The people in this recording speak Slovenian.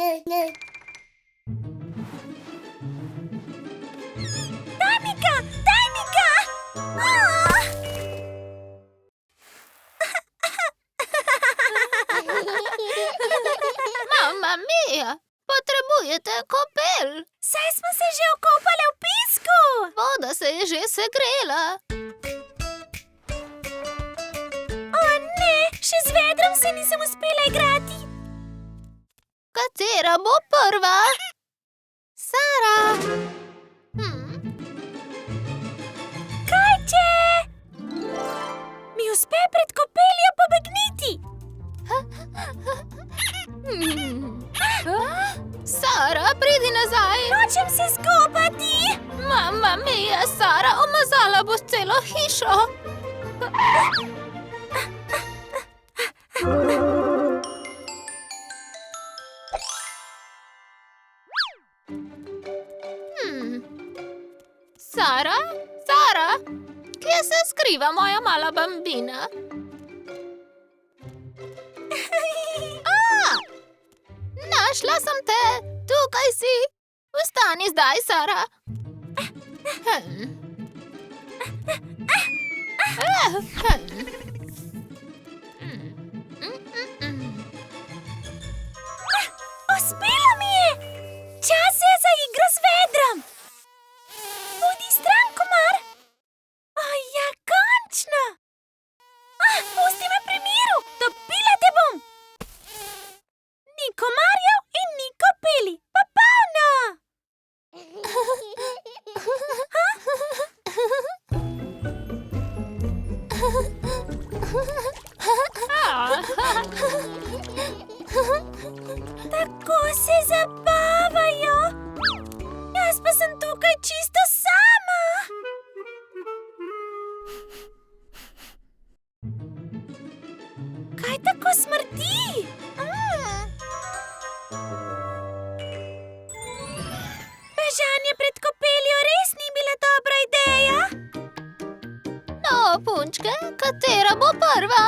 Daj mi ga! Daj mi ga! Mamma mia! Potrebujete kopel! Saj smo se že okopale v pisku! Voda se je že segrela. O ne, še z vedrom se nisem uspela igrati. Katera bo prva? Sara! Kaj če? Mi uspe pred kopeljo pobegniti. Sara, pridi nazaj! Nočem se skopati. Mamma mia, Sara, umazala boš celo hišo! Sara? Sara? Kje se skriva moja mala bambina? Našla sem te! Tukaj si! Vstani zdaj, Sara! Uspelo mi je! Čas je za igro z vedrom. Pojdi stran, komar. Ja, končno! Pusti me pri miru, dobila te bom! Ni komarjev in ni kopeli. Popolno! Tako se zabavajo. Jaz pa sem tukaj čisto sama. Kaj tako smrdi? Bežanje pred kopeljo res ni bila dobra ideja. No, punčke, katera bo prva?